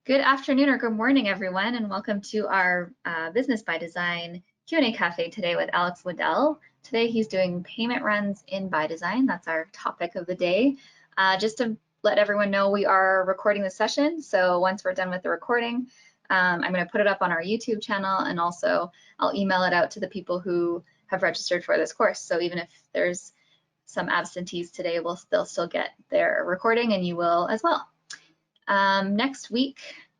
Good afternoon or good morning, everyone, and welcome to our Business by Design Q&A Cafe today with Alex Waddell. Today he's doing payment runs in ByDesign. That's our topic of the day. Just to let everyone know, we are recording the session, so once we're done with the recording, I'm going to put it up on our YouTube channel, and also I'll email it out to the people who have registered for this course. So even if there's some absentees today, they'll still get their recording, and you will as well. Next week,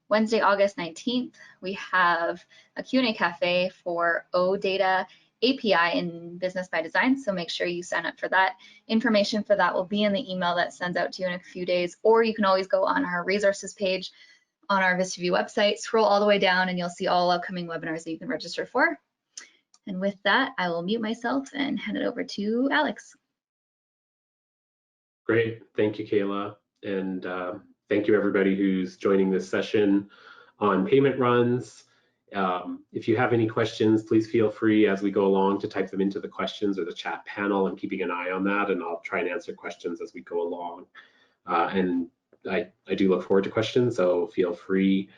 Wednesday, August 19th, we have a Q&A cafe for OData API in Business by Design, so make sure you sign up for that. Information for that will be in the email that sends out to you in a few days, or you can always go on our resources page on our VistaView website, scroll all the way down, and you'll see all upcoming webinars that you can register for. And with that, I will mute myself and hand it over to Alex. Great, thank you, Kayla, and thank you everybody who's joining this session on payment runs. If you have any questions, please feel free as we go along to type them into the questions or the chat panel. I'm keeping an eye on that, and I'll try and answer questions as we go along. And I do look forward to questions, so feel free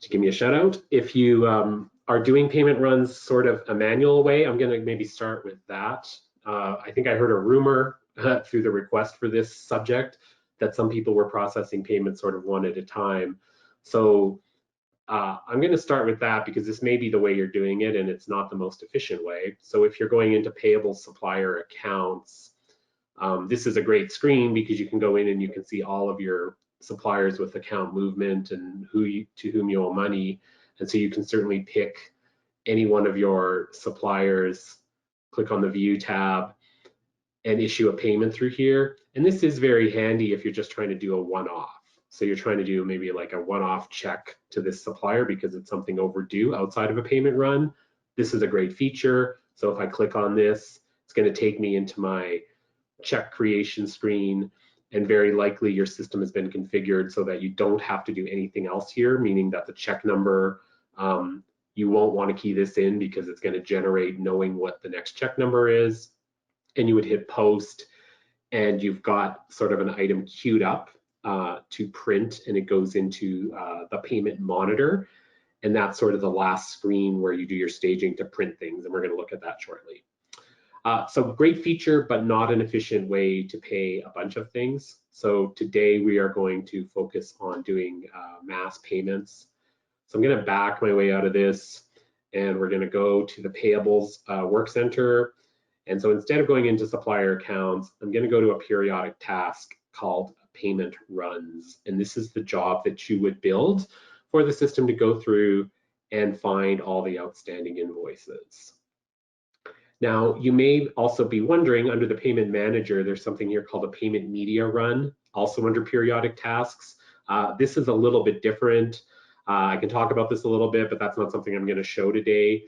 to give me a shout out. If you are doing payment runs sort of a manual way, I'm gonna maybe start with that. I think I heard a rumor through the request for this subject that some people were processing payments sort of one at a time. So I'm going to start with that because this may be the way you're doing it and it's not the most efficient way. So if you're going into payable supplier accounts, this is a great screen because you can go in and you can see all of your suppliers with account movement and to whom you owe money. And so you can certainly pick any one of your suppliers, click on the View tab, and issue a payment through here. And this is very handy if you're just trying to do a one-off. So you're trying to do maybe like a one-off check to this supplier because it's something overdue outside of a payment run. This is a great feature. So if I click on this, it's going to take me into my check creation screen, and very likely your system has been configured so that you don't have to do anything else here, meaning that the check number, you won't want to key this in because it's going to generate knowing what the next check number is. And you would hit post, and you've got sort of an item queued up to print, and it goes into the payment monitor. And that's sort of the last screen where you do your staging to print things, and we're going to look at that shortly. So great feature, but not an efficient way to pay a bunch of things. So today we are going to focus on doing mass payments. So I'm going to back my way out of this, and we're going to go to the payables work center. And so instead of going into supplier accounts, I'm going to go to a periodic task called payment runs. And this is the job that you would build for the system to go through and find all the outstanding invoices. Now, you may also be wondering, under the payment manager, there's something here called a payment media run, also under periodic tasks. This is a little bit different. I can talk about this a little bit, but that's not something I'm going to show today.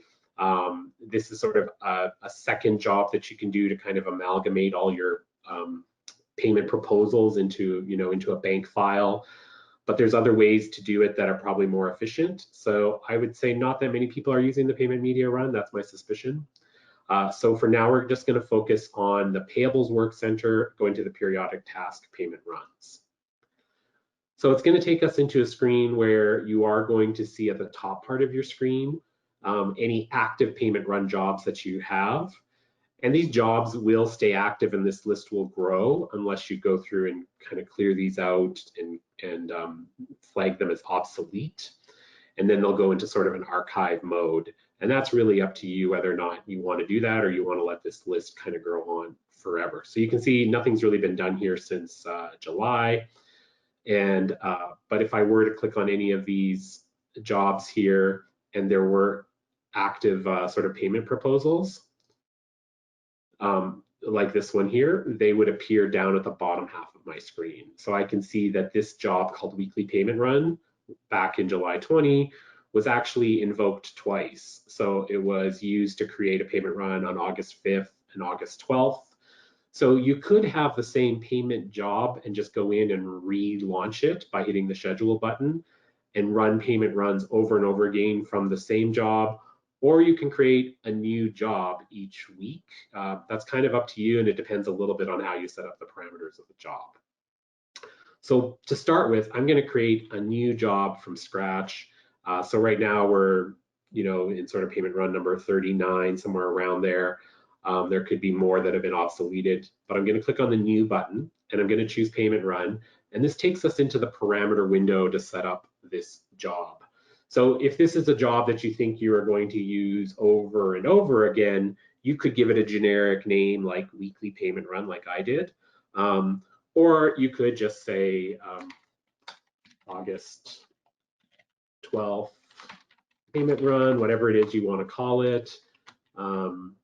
This is sort of a second job that you can do to kind of amalgamate all your payment proposals into a bank file. But there's other ways to do it that are probably more efficient. So I would say not that many people are using the payment media run. That's my suspicion. So for now, we're just going to focus on the payables work center, go into the periodic task payment runs. So it's going to take us into a screen where you are going to see at the top part of your screen any active payment run jobs that you have. And these jobs will stay active and this list will grow unless you go through and kind of clear these out and flag them as obsolete. And then they'll go into sort of an archive mode. And that's really up to you whether or not you want to do that or you want to let this list kind of grow on forever. So you can see nothing's really been done here since July. And but if I were to click on any of these jobs here and there were active sort of payment proposals, like this one here, they would appear down at the bottom half of my screen. So I can see that this job called weekly payment run back in July 20 was actually invoked twice. So it was used to create a payment run on August 5th and August 12th. So you could have the same payment job and just go in and relaunch it by hitting the schedule button and run payment runs over and over again from the same job, or you can create a new job each week. That's kind of up to you, and it depends a little bit on how you set up the parameters of the job. So to start with, I'm going to create a new job from scratch. So right now we're, in sort of payment run number 39, somewhere around there. There could be more that have been obsoleted, but I'm going to click on the new button and I'm going to choose payment run. And this takes us into the parameter window to set up this job. So if this is a job that you think you are going to use over and over again, you could give it a generic name like weekly payment run, like I did. Or you could just say August 12th payment run, whatever it is you want to call it. And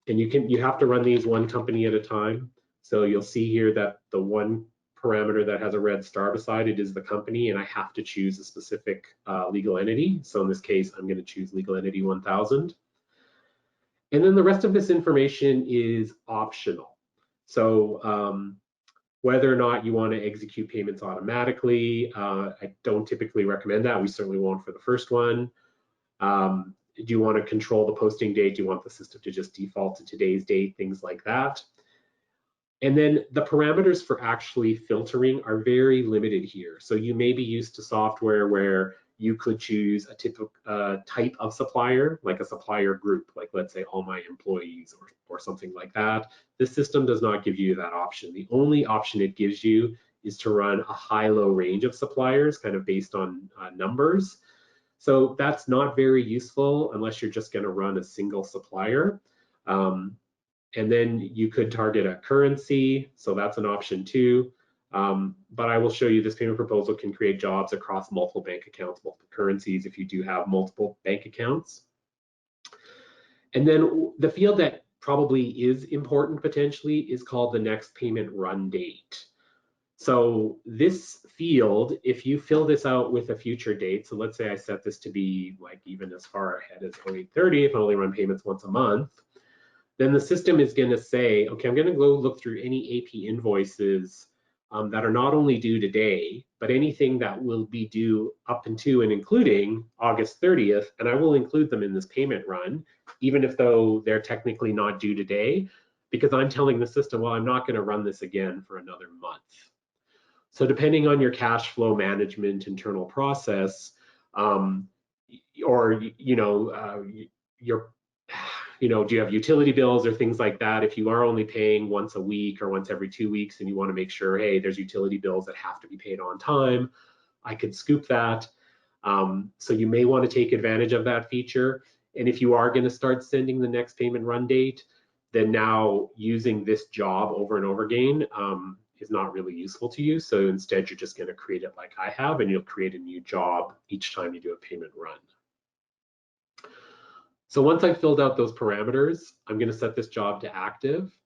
you have to run these one company at a time. So you'll see here that the one parameter that has a red star beside it is the company, and I have to choose a specific legal entity. So in this case, I'm going to choose legal entity 1000. And then the rest of this information is optional. So whether or not you want to execute payments automatically, I don't typically recommend that. We certainly won't for the first one. Do you want to control the posting date? Do you want the system to just default to today's date? Things like that. And then the parameters for actually filtering are very limited here. So you may be used to software where you could choose a typical type of supplier, like a supplier group, like let's say all my employees or something like that. This system does not give you that option. The only option it gives you is to run a high-low range of suppliers, kind of based on numbers. So that's not very useful unless you're just going to run a single supplier. And then you could target a currency, so that's an option too. But I will show you this payment proposal can create jobs across multiple bank accounts, multiple currencies if you do have multiple bank accounts. And then the field that probably is important potentially is called the next payment run date. So this field, if you fill this out with a future date, so let's say I set this to be like even as far ahead as 08/30, if I only run payments once a month, then the system is going to say, okay, I'm going to go look through any AP invoices that are not only due today, but anything that will be due up until and including August 30th, and I will include them in this payment run, even if though they're technically not due today, because I'm telling the system, well, I'm not going to run this again for another month. So depending on your cash flow management internal process, or do you have utility bills or things like that? If you are only paying once a week or once every 2 weeks and you want to make sure, hey, there's utility bills that have to be paid on time, I could scoop that. So you may want to take advantage of that feature. And if you are going to start sending the next payment run date, then now using this job over and over again is not really useful to you. So instead, you're just going to create it like I have, and you'll create a new job each time you do a payment run. So once I've filled out those parameters, I'm going to set this job to active.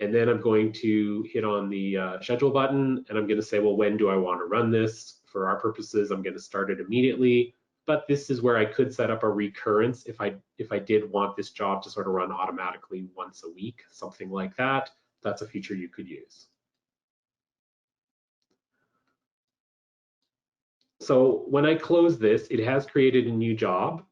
And then I'm going to hit on the schedule button, and I'm going to say, well, when do I want to run this? For our purposes, I'm going to start it immediately. But this is where I could set up a recurrence if I did want this job to sort of run automatically once a week, something like that. That's a feature you could use. So when I close this, it has created a new job.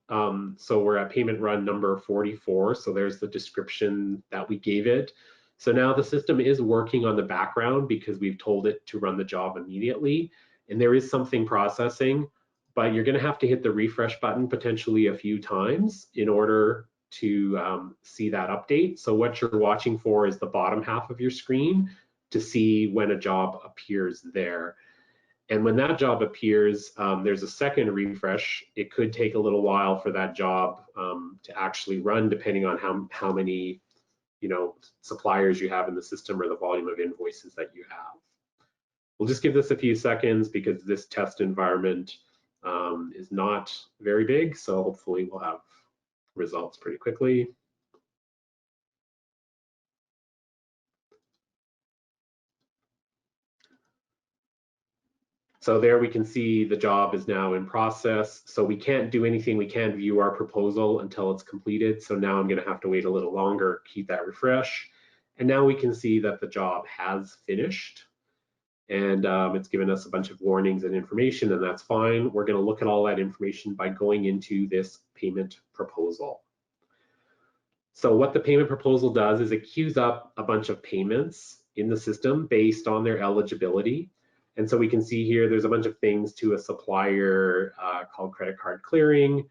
So we're at payment run number 44. So there's the description that we gave it. So now the system is working on the background because we've told it to run the job immediately. And there is something processing, but you're going to have to hit the refresh button potentially a few times in order to see that update. So what you're watching for is the bottom half of your screen to see when a job appears there. And when that job appears, there's a second refresh. It could take a little while for that job to actually run, depending on how many suppliers you have in the system or the volume of invoices that you have. We'll just give this a few seconds because this test environment is not very big, so hopefully we'll have results pretty quickly. So there we can see the job is now in process. So we can't do anything. We can't view our proposal until it's completed. So now I'm going to have to wait a little longer, keep that refresh. And now we can see that the job has finished. And it's given us a bunch of warnings and information, and that's fine. We're going to look at all that information by going into this payment proposal. So what the payment proposal does is it queues up a bunch of payments in the system based on their eligibility. And so we can see here, there's a bunch of things to a supplier called credit card clearing.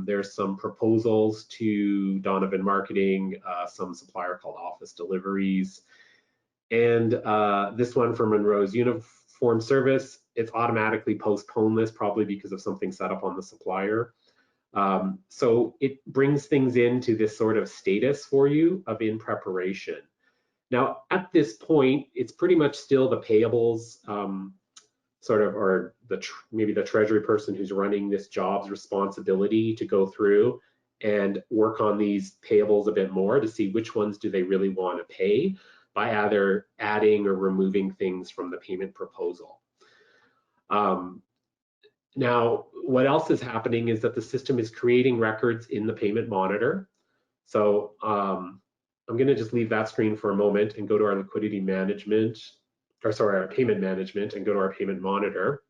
There's some proposals to Donovan Marketing, some supplier called Office Deliveries. And this one for Monroe's Uniform Service, it's automatically postponed this, probably because of something set up on the supplier. So it brings things into this sort of status for you of in preparation. Now, at this point, it's pretty much still the payables sort of, or maybe the treasury person who's running this job's responsibility to go through and work on these payables a bit more to see which ones do they really want to pay by either adding or removing things from the payment proposal. Now, what else is happening is that the system is creating records in the payment monitor. So I'm going to just leave that screen for a moment and go to our liquidity management, or sorry, our payment management, and go to our payment monitor.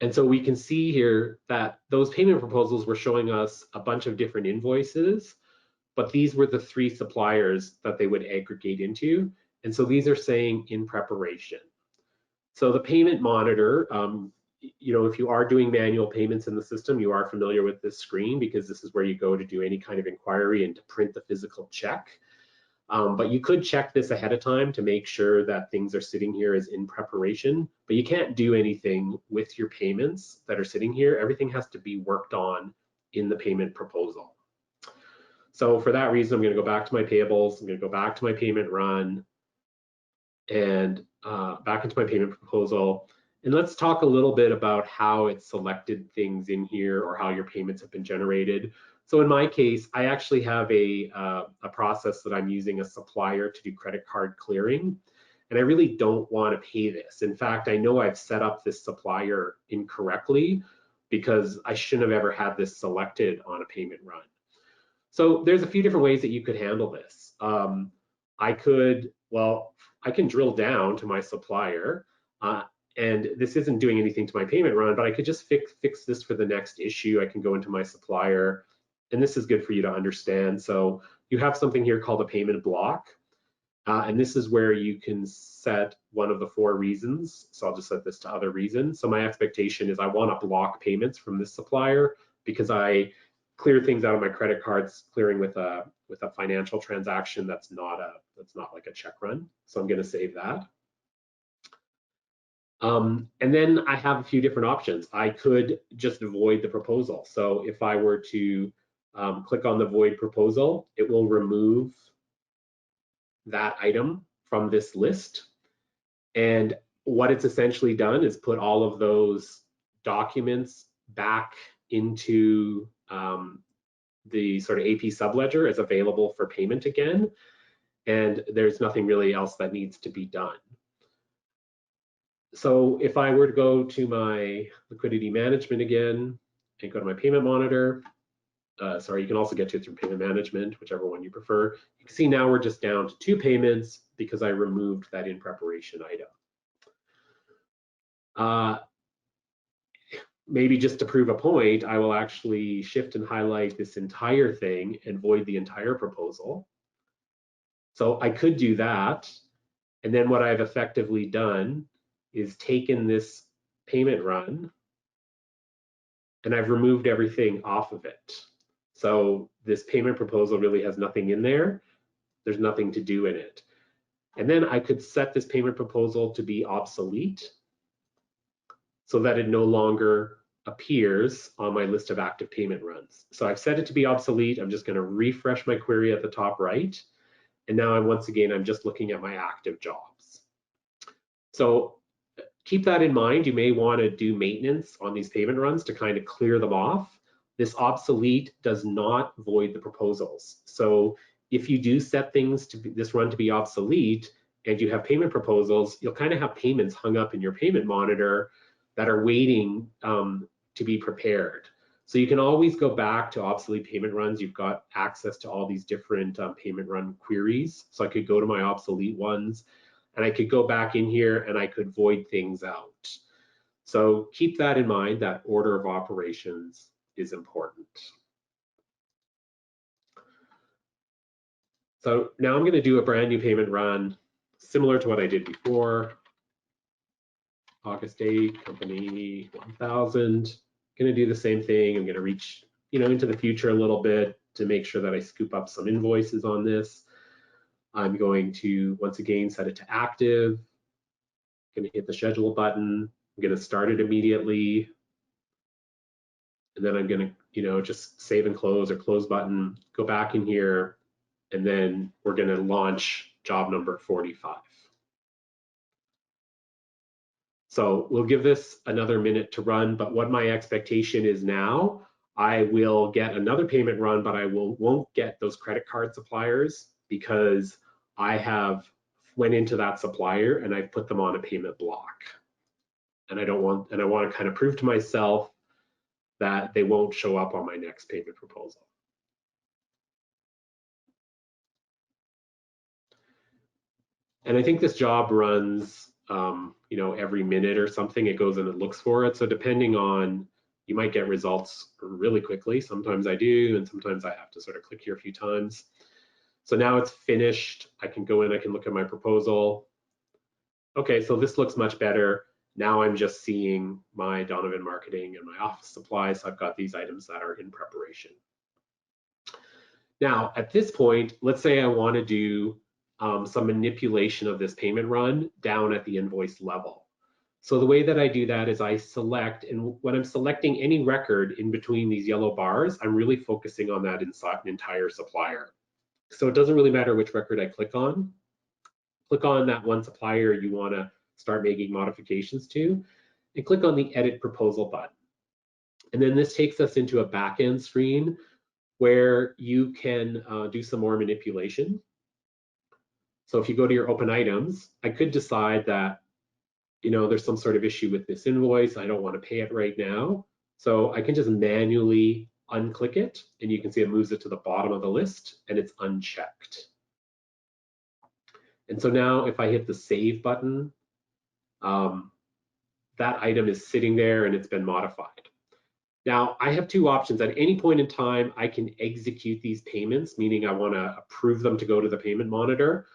And so we can see here that those payment proposals were showing us a bunch of different invoices, but these were the 3 suppliers that they would aggregate into. And so these are saying in preparation. So the payment monitor, you know, if you are doing manual payments in the system, you are familiar with this screen because this is where you go to do any kind of inquiry and to print the physical check. But you could check this ahead of time to make sure that things are sitting here as in preparation, but you can't do anything with your payments that are sitting here. Everything has to be worked on in the payment proposal. So for that reason, I'm going to go back to my payables. I'm going to go back to my payment run and back into my payment proposal. And let's talk a little bit about how it selected things in here or how your payments have been generated. So in my case, I actually have a process that I'm using a supplier to do credit card clearing. And I really don't want to pay this. In fact, I know I've set up this supplier incorrectly because I shouldn't have ever had this selected on a payment run. So there's a few different ways that you could handle this. I can drill down to my supplier, and this isn't doing anything to my payment run, but I could just fix this for the next issue. I can go into my supplier, and this is good for you to understand. So you have something here called a payment block, and this is where you can set one of the 4 reasons. So I'll just set this to other reasons. So my expectation is I want to block payments from this supplier because I clear things out of my credit cards, clearing with a financial transaction that's not like a check run. So I'm going to save that. And then I have a few different options. I could just void the proposal. So if I were to click on the void proposal, it will remove that item from this list. And what it's essentially done is put all of those documents back into the sort of AP subledger as available for payment again. And there's nothing really else that needs to be done. So if I were to go to my liquidity management again and go to my payment monitor, sorry, you can also get to it through payment management, whichever one you prefer. You can see now we're just down to 2 payments because I removed that in preparation item. Maybe just to prove a point, I will actually shift and highlight this entire thing and void the entire proposal. So I could do that. And then what I've effectively done is taken this payment run and I've removed everything off of it. So this payment proposal really has nothing in there. There's nothing to do in it. And then I could set this payment proposal to be obsolete so that it no longer appears on my list of active payment runs. So I've set it to be obsolete. I'm just going to refresh my query at the top right. And now I'm just looking at my active jobs. So keep that in mind. You may want to do maintenance on these payment runs to kind of clear them off. This obsolete does not void the proposals. So if you do set things to this run to be obsolete and you have payment proposals, you'll kind of have payments hung up in your payment monitor that are waiting to be prepared. So you can always go back to obsolete payment runs. You've got access to all these different payment run queries. So I could go to my obsolete ones and I could go back in here and I could void things out. So keep that in mind, that order of operations is important. So now I'm going to do a brand new payment run similar to what I did before. August 8, company 1000. Going to do the same thing. I'm going to reach, into the future a little bit to make sure that I scoop up some invoices on this. I'm going to once again set it to active. I'm going to hit the schedule button. I'm going to start it immediately. And then I'm going to, just save and close or close button, go back in here, and then we're going to launch job number 45. So we'll give this another minute to run, but what my expectation is now, I will get another payment run, but I won't get those credit card suppliers because I have went into that supplier and I've put them on a payment block. And I want to kind of prove to myself that they won't show up on my next payment proposal. And I think this job runs, every minute or something. It goes and it looks for it. So depending on, you might get results really quickly. Sometimes I do, and sometimes I have to sort of click here a few times. So now it's finished. I can go in, I can look at my proposal. Okay, so this looks much better. Now I'm just seeing my Donovan marketing and my office supplies. So I've got these items that are in preparation. Now, at this point, let's say I want to do some manipulation of this payment run down at the invoice level. So the way that I do that is I select, and when I'm selecting any record in between these yellow bars, I'm really focusing on that entire supplier. So it doesn't really matter which record I click on. Click on that one supplier you want to start making modifications to, and click on the Edit Proposal button. And then this takes us into a back-end screen where you can do some more manipulation. So if you go to your open items, I could decide that, there's some sort of issue with this invoice. I don't want to pay it right now. So I can just manually unclick it, and you can see it moves it to the bottom of the list and it's unchecked. And so now if I hit the save button, that item is sitting there and it's been modified. Now I have two options. At any point in time, I can execute these payments, meaning I want to approve them to go to the payment monitor.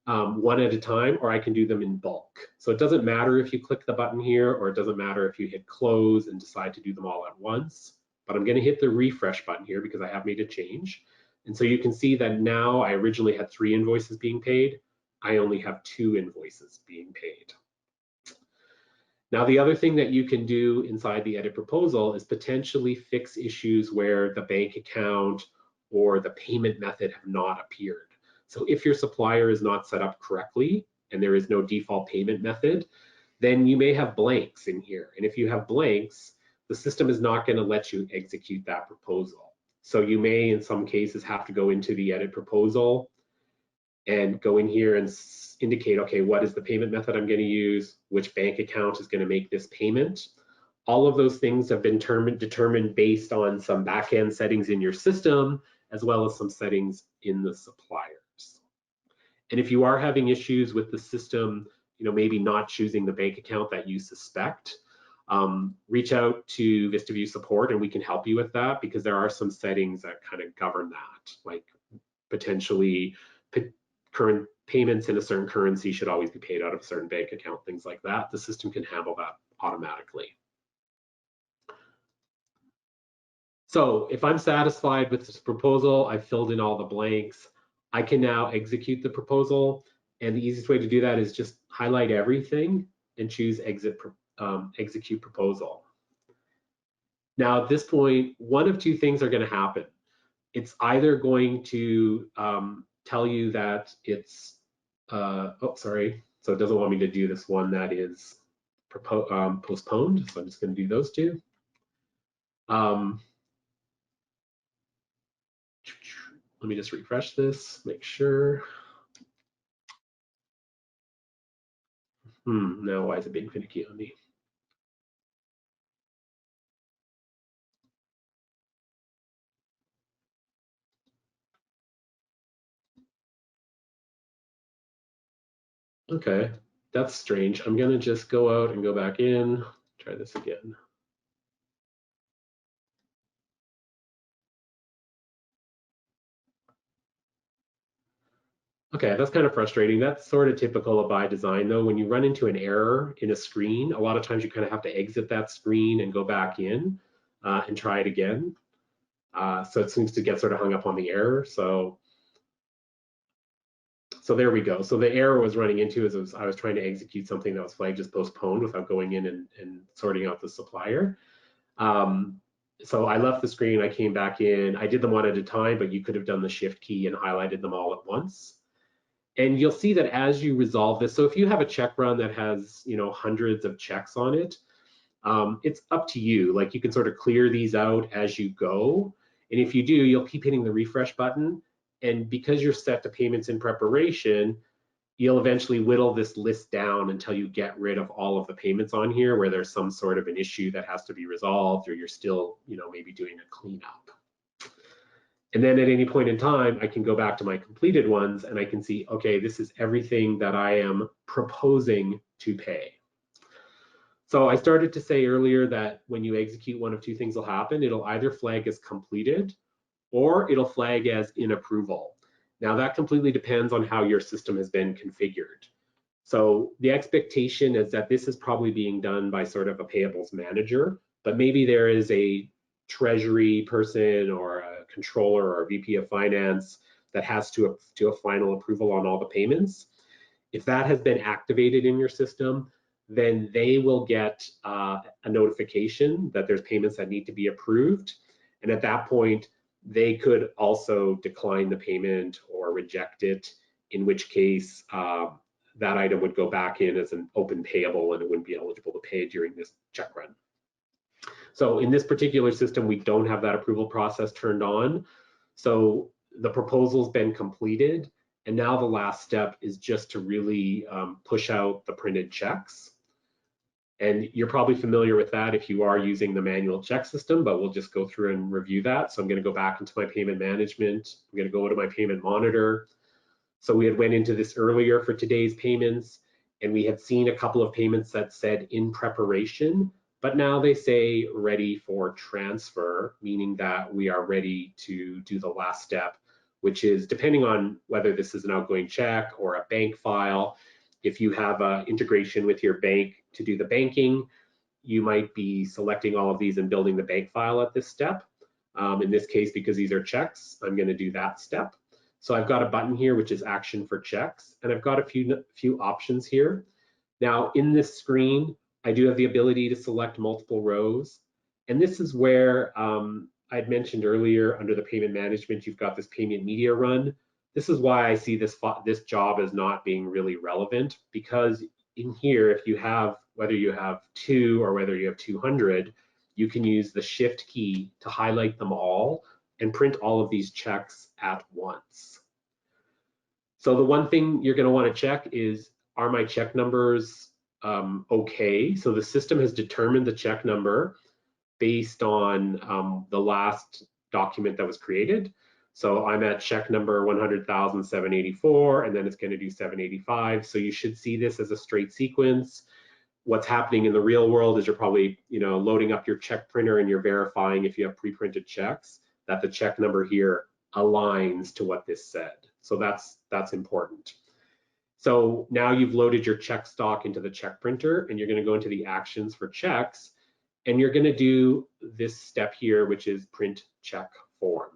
One at a time, or I can do them in bulk. So it doesn't matter if you click the button here, or it doesn't matter if you hit close and decide to do them all at once, but I'm going to hit the refresh button here because I have made a change. And so you can see that now I originally had 3 invoices being paid. I only have 2 invoices being paid. Now, the other thing that you can do inside the edit proposal is potentially fix issues where the bank account or the payment method have not appeared. So if your supplier is not set up correctly and there is no default payment method, then you may have blanks in here. And if you have blanks, the system is not going to let you execute that proposal. So you may, in some cases, have to go into the edit proposal and go in here and indicate, okay, what is the payment method I'm going to use? Which bank account is going to make this payment? All of those things have been determined based on some back-end settings in your system, as well as some settings in the suppliers. And if you are having issues with the system, maybe not choosing the bank account that you suspect, reach out to VistaView support and we can help you with that, because there are some settings that kind of govern that, like potentially current payments in a certain currency should always be paid out of a certain bank account, things like that. The system can handle that automatically. So if I'm satisfied with this proposal, I've filled in all the blanks, I can now execute the proposal. And the easiest way to do that is just highlight everything and choose execute proposal. Now at this point, one of two things are going to happen. It's either going to tell you that it's, so it doesn't want me to do this one that is postponed. So I'm just going to do those two. Let me just refresh this, make sure. Now why is it being finicky on me? Okay, that's strange. I'm gonna just go out and go back in, try this again. Okay, that's kind of frustrating. That's sort of typical of ByDesign though. When you run into an error in a screen, a lot of times you kind of have to exit that screen and go back in and try it again. So it seems to get sort of hung up on the error. So there we go. So the error was running into is I was trying to execute something that was flagged as postponed without going in and sorting out the supplier. So I left the screen, I came back in, I did them one at a time, but you could have done the shift key and highlighted them all at once. And you'll see that as you resolve this, so if you have a check run that has, you know, hundreds of checks on it, it's up to you. Like you can sort of clear these out as you go. And if you do, you'll keep hitting the refresh button. And because you're set to payments in preparation, you'll eventually whittle this list down until you get rid of all of the payments on here where there's some sort of an issue that has to be resolved, or you're still, you know, maybe doing a cleanup. And then at any point in time, I can go back to my completed ones and I can see, okay, this is everything that I am proposing to pay. So I started to say earlier that when you execute, one of two things will happen. It'll either flag as completed or it'll flag as in approval. Now that completely depends on how your system has been configured. So the expectation is that this is probably being done by sort of a payables manager, but maybe there is a treasury person or a controller or a VP of finance that has to do a final approval on all the payments. If that has been activated in your system, then they will get a notification that there's payments that need to be approved. And at that point, they could also decline the payment or reject it, in which case that item would go back in as an open payable and it wouldn't be eligible to pay during this check run. So in this particular system, we don't have that approval process turned on. So the proposal's been completed. And now the last step is just to really push out the printed checks. And you're probably familiar with that if you are using the manual check system, but we'll just go through and review that. So I'm going to go back into my payment management. I'm going to go to my payment monitor. So we had went into this earlier for today's payments, and we had seen a couple of payments that said in preparation, but now they say ready for transfer, meaning that we are ready to do the last step, which is depending on whether this is an outgoing check or a bank file. If you have an integration with your bank to do the banking, you might be selecting all of these and building the bank file at this step. In this case, because these are checks, I'm going to do that step. So I've got a button here, which is action for checks, and I've got a few options here. Now in this screen, I do have the ability to select multiple rows. And this is where I'd mentioned earlier under the payment management, you've got this payment media run. This is why I see this job as not being really relevant, because in here, if you have, whether you have 2 or whether you have 200, you can use the shift key to highlight them all and print all of these checks at once. So the one thing you're going to want to check is, are my check numbers okay? So the system has determined the check number based on the last document that was created. So I'm at check number 100,784, and then it's going to do 785. So you should see this as a straight sequence. What's happening in the real world is you're probably, you know, loading up your check printer and you're verifying if you have pre-printed checks that the check number here aligns to what this said. So that's important. So now you've loaded your check stock into the check printer, and you're going to go into the actions for checks, and you're going to do this step here, which is print check form.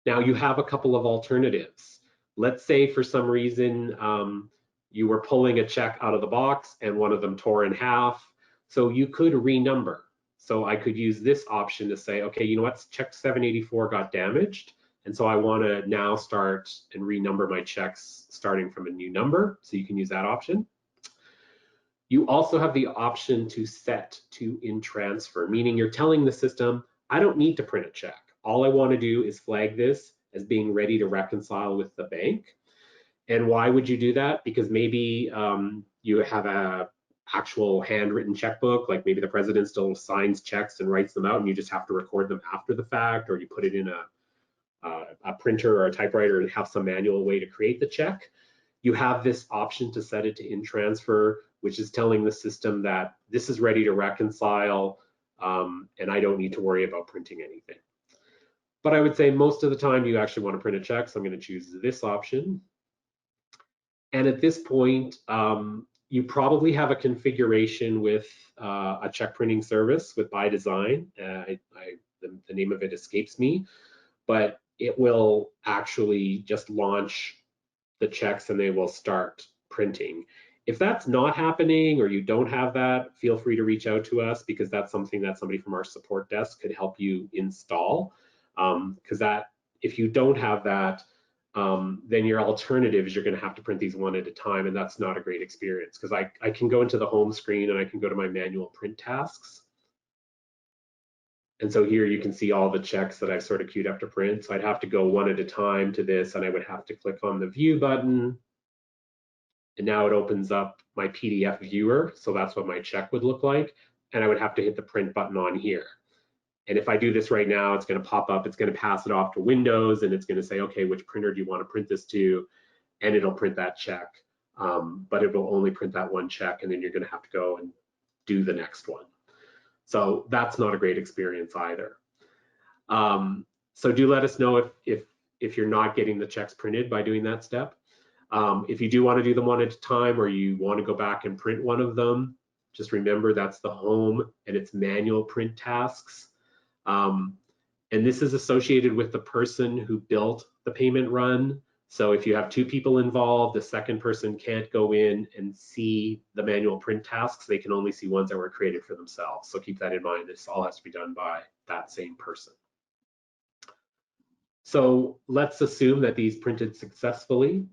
Now you have a couple of alternatives. Let's say for some reason you were pulling a check out of the box and one of them tore in half. So you could renumber. So I could use this option to say, okay, you know what, check 784 got damaged. And so I want to now start and renumber my checks starting from a new number. So you can use that option. You also have the option to set to in transfer, meaning you're telling the system, I don't need to print a check. All I want to do is flag this as being ready to reconcile with the bank. And why would you do that? Because maybe you have a actual handwritten checkbook, like maybe the president still signs checks and writes them out and you just have to record them after the fact, or you put it in a printer or a typewriter and have some manual way to create the check. You have this option to set it to in transfer, which is telling the system that this is ready to reconcile and I don't need to worry about printing anything. But I would say most of the time you actually want to print a check, so I'm going to choose this option. And at this point, you probably have a configuration with a check printing service with ByDesign. The name of it escapes me, but it will actually just launch the checks and they will start printing. If that's not happening or you don't have that, feel free to reach out to us, because that's something that somebody from our support desk could help you install. Because if you don't have that, then your alternative is you're going to have to print these one at a time, and that's not a great experience. Because I can go into the home screen and I can go to my manual print tasks. And so here you can see all the checks that I've sort of queued up to print. So I'd have to go one at a time to this, and I would have to click on the view button. And now it opens up my PDF viewer. So that's what my check would look like. And I would have to hit the print button on here. And if I do this right now, it's going to pop up, it's going to pass it off to Windows, and it's going to say, okay, which printer do you want to print this to? And it'll print that check. But it will only print that one check, and then you're going to have to go and do the next one. So that's not a great experience either. So do let us know if you're not getting the checks printed by doing that step. If you do want to do them one at a time, or you want to go back and print one of them, just remember that's the home and it's manual print tasks. And this is associated with the person who built the payment run. So if you have two people involved, the second person can't go in and see the manual print tasks. They can only see ones that were created for themselves. So keep that in mind. This all has to be done by that same person. So let's assume that these printed successfully.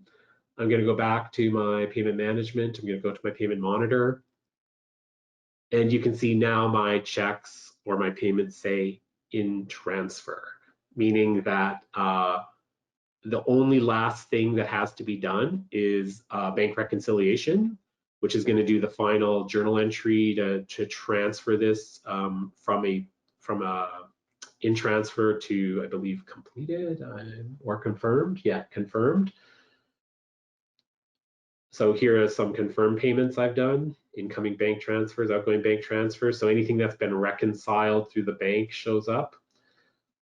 I'm going to go back to my payment management. I'm going to go to my payment monitor. And you can see now my checks or my payments say in transfer, meaning that the only last thing that has to be done is bank reconciliation, which is going to do the final journal entry to transfer this from a in transfer to, I believe, completed or confirmed. Yeah, confirmed. So here are some confirmed payments I've done: incoming bank transfers, outgoing bank transfers. So anything that's been reconciled through the bank shows up.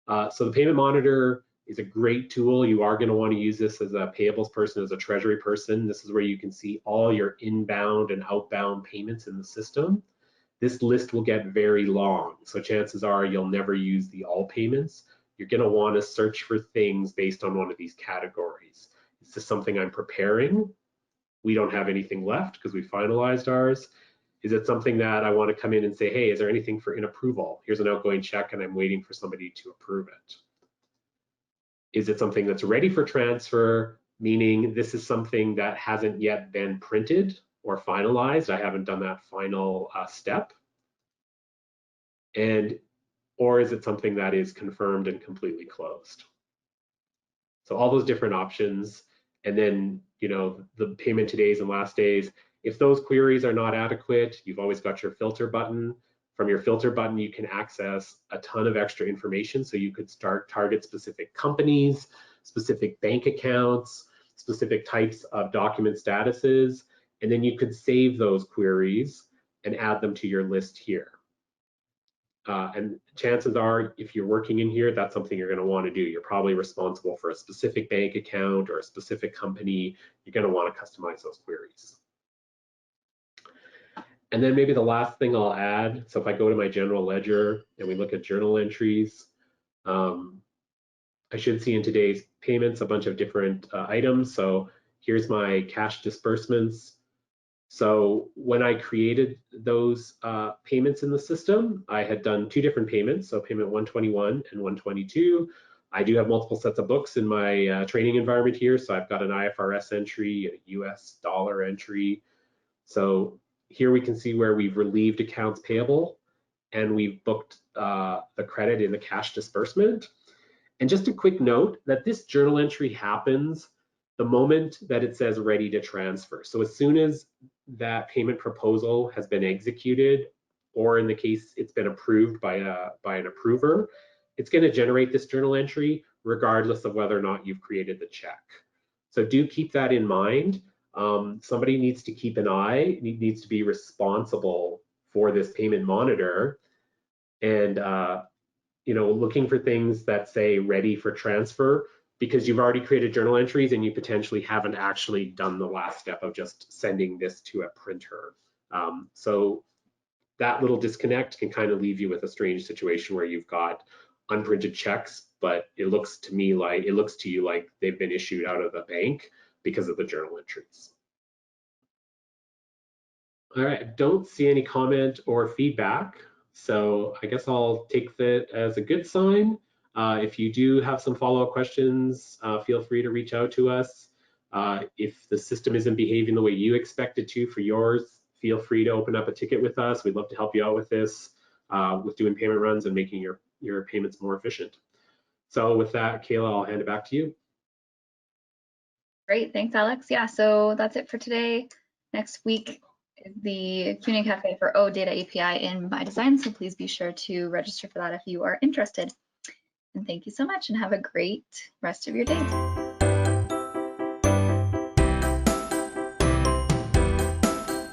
So the payment monitor is a great tool. You are going to want to use this as a payables person, as a treasury person. This is where you can see all your inbound and outbound payments in the system. This list will get very long, so chances are you'll never use the all payments. You're going to want to search for things based on one of these categories. Is this something I'm preparing? We don't have anything left because we finalized ours. Is it something that I want to come in and say, hey, is there anything for in approval? Here's an outgoing check and I'm waiting for somebody to approve it. Is it something that's ready for transfer, meaning this is something that hasn't yet been printed or finalized? I haven't done that final step. Or is it something that is confirmed and completely closed? So all those different options. And then, you know, the payment today's and last days. If those queries are not adequate, you've always got your filter button. From your filter button, you can access a ton of extra information. So you could start target specific companies, specific bank accounts, specific types of document statuses, and then you could save those queries and add them to your list here. And chances are, if you're working in here, that's something you're going to want to do. You're probably responsible for a specific bank account or a specific company. You're going to want to customize those queries. And then maybe the last thing I'll add, so if I go to my general ledger and we look at journal entries, I should see in today's payments a bunch of different items. So here's my cash disbursements. So when I created those payments in the system, I had done two different payments, so payment 121 and 122. I do have multiple sets of books in my training environment here. So I've got an IFRS entry, a US dollar entry. So here we can see where we've relieved accounts payable and we've booked the credit in the cash disbursement. And just a quick note that this journal entry happens the moment that it says ready to transfer. So as soon as that payment proposal has been executed, or in the case it's been approved by an approver, it's going to generate this journal entry regardless of whether or not you've created the check. So do keep that in mind. Somebody needs to keep an eye, needs to be responsible for this payment monitor. And looking for things that say ready for transfer, because you've already created journal entries and you potentially haven't actually done the last step of just sending this to a printer. So that little disconnect can kind of leave you with a strange situation where you've got unprinted checks, but it looks to you like they've been issued out of the bank because of the journal entries. All right, don't see any comment or feedback, so I guess I'll take that as a good sign. If you do have some follow-up questions, feel free to reach out to us. If the system isn't behaving the way you expect it to for yours, feel free to open up a ticket with us. We'd love to help you out with this, with doing payment runs and making your payments more efficient. So with that, Kayla, I'll hand it back to you. Great, thanks, Alex. Yeah, so that's it for today. Next week is the Q&A Cafe for OData API in ByDesign, so please be sure to register for that if you are interested. And thank you so much and have a great rest of your day.